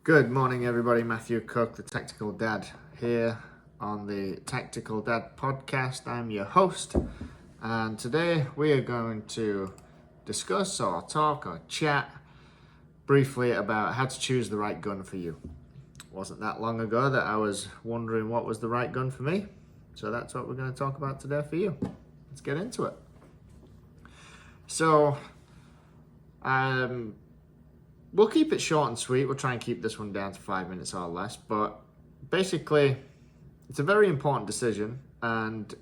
Good morning, everybody. Matthew Cook, the Tactical Dad, here on the Tactical Dad podcast. I'm your host, and today we are going to discuss or talk or chat briefly about how to choose the right gun for you. It wasn't that long ago that I was wondering what was the right gun for me, so that's what we're going to talk about today for you. Let's get into it. So, we'll keep it short and sweet. We'll try and keep this one down to 5 minutes or less. But basically, it's a very important decision. And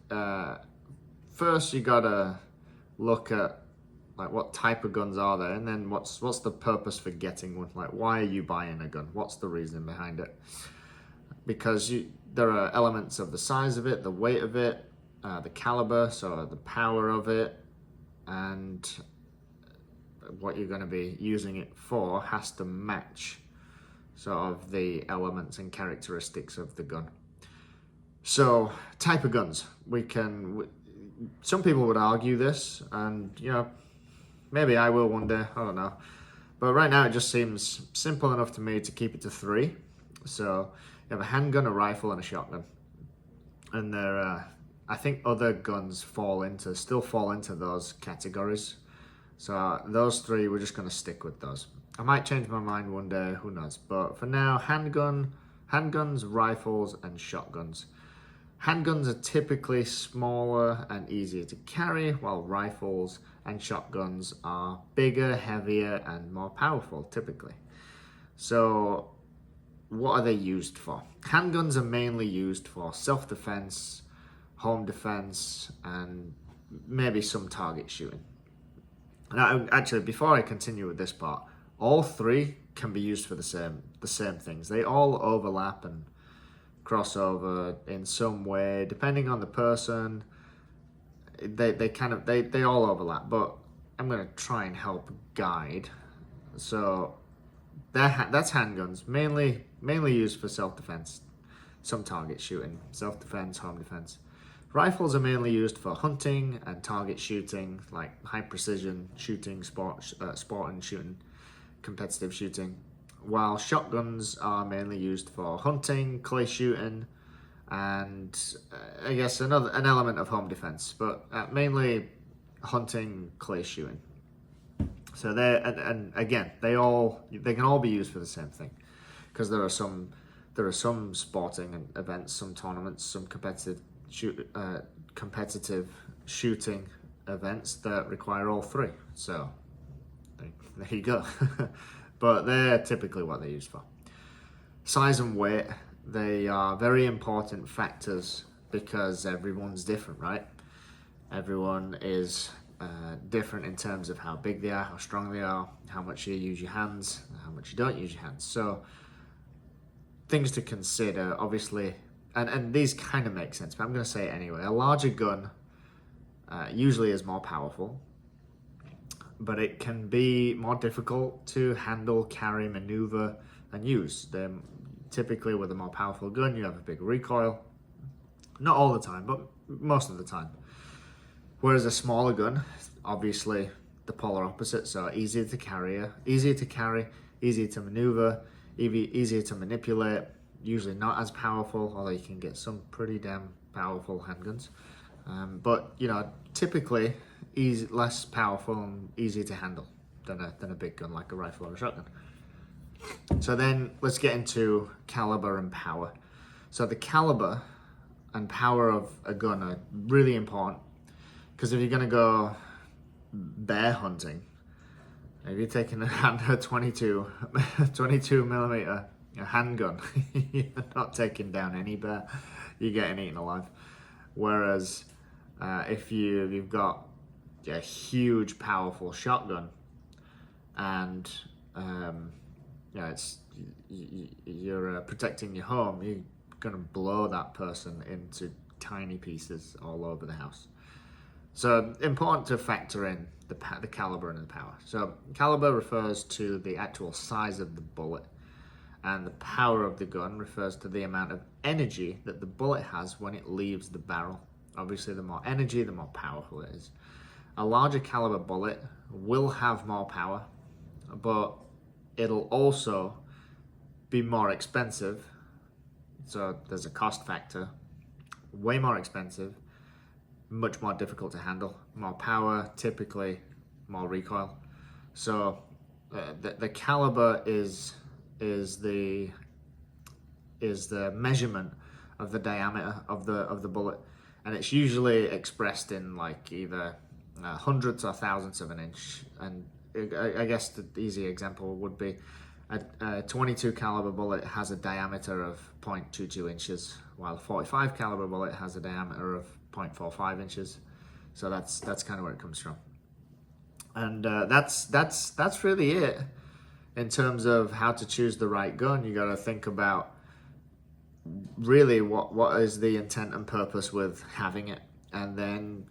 first, you gotta look at like what type of guns are there, and then what's the purpose for getting one. Like, why are you buying a gun? What's the reason behind it? Because there are elements of the size of it, the weight of it, the caliber, so the power of it, and what you're going to be using it for has to match sort of the elements and characteristics of the gun. So, type of guns. Some people would argue this, and maybe I will one day, I don't know. But right now it just seems simple enough to me to keep it to 3. So, you have a handgun, a rifle, and a shotgun. And I think other guns still fall into those categories. So those 3, we're just going to stick with those. I might change my mind one day, who knows. But for now, handguns, rifles, and shotguns. Handguns are typically smaller and easier to carry, while rifles and shotguns are bigger, heavier, and more powerful, typically. So what are they used for? Handguns are mainly used for self-defense, home defense, and maybe some target shooting. Now, actually, before I continue with this part, all 3 can be used for the same things. They all overlap and cross over in some way, depending on the person. They all overlap, but I'm going to try and help guide. So that's handguns, mainly used for self-defense, some target shooting, self-defense, home defense. Rifles are mainly used for hunting and target shooting, like high precision shooting, sport and shooting, competitive shooting. While shotguns are mainly used for hunting, clay shooting, and I guess an element of home defense, but mainly hunting, clay shooting. So and again, they can all be used for the same thing, because there are some sporting events, some tournaments, some competitive shooting events that require all 3. So there you go. But they're typically what they're used for. Size and weight, they are very important factors because everyone's different, right? Everyone is different in terms of how big they are, how strong they are, how much you use your hands, how much you don't use your hands. So things to consider, obviously. And these kind of make sense, but I'm going to say it anyway. A larger gun usually is more powerful, but it can be more difficult to handle, carry, maneuver, and use. Typically, with a more powerful gun, you have a big recoil. Not all the time, but most of the time. Whereas a smaller gun, obviously the polar opposite, so easier to carry, easier to maneuver, easier to manipulate. Usually not as powerful, although you can get some pretty damn powerful handguns. But typically less powerful and easier to handle than a big gun like a rifle or a shotgun. So then let's get into caliber and power. So the caliber and power of a gun are really important, because if you're going to go bear hunting, if you're taking a 22 millimeter handgun, you're not taking down any bear, you're getting eaten alive. Whereas if you've got a huge powerful shotgun and you're protecting your home, you're gonna blow that person into tiny pieces all over the house. So important to factor in the caliber and the power. So caliber refers to the actual size of the bullet, and the power of the gun refers to the amount of energy that the bullet has when it leaves the barrel. Obviously, the more energy, the more powerful it is. A larger caliber bullet will have more power, but it'll also be more expensive. So there's a cost factor, way more expensive, much more difficult to handle, more power, typically more recoil. So the caliber is the measurement of the diameter of the bullet, and it's usually expressed in like either hundredths or thousandths of an inch. And I guess the easy example would be a 22 caliber bullet has a diameter of 0.22 inches, while a 45 caliber bullet has a diameter of 0.45 inches. So that's kind of where it comes from. And that's really it in terms of how to choose the right gun. You got to think about really what is the intent and purpose with having it, and then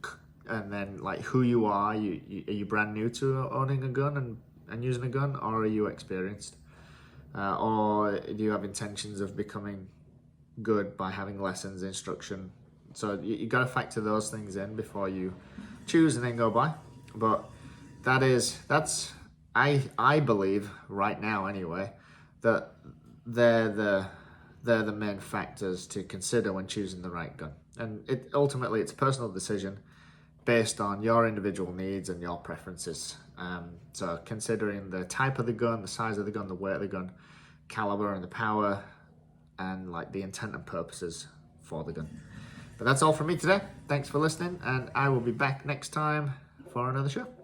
like who you are. Are you brand new to owning a gun and using a gun, or are you experienced, or do you have intentions of becoming good by having lessons, instruction? So you got to factor those things in before you choose and then go buy. But that's I believe right now anyway that they're the main factors to consider when choosing the right gun. And ultimately it's a personal decision based on your individual needs and your preferences. So considering the type of the gun, the size of the gun, the weight of the gun, caliber and the power, and like the intent and purposes for the gun. But that's all from me today. Thanks for listening, and I will be back next time for another show.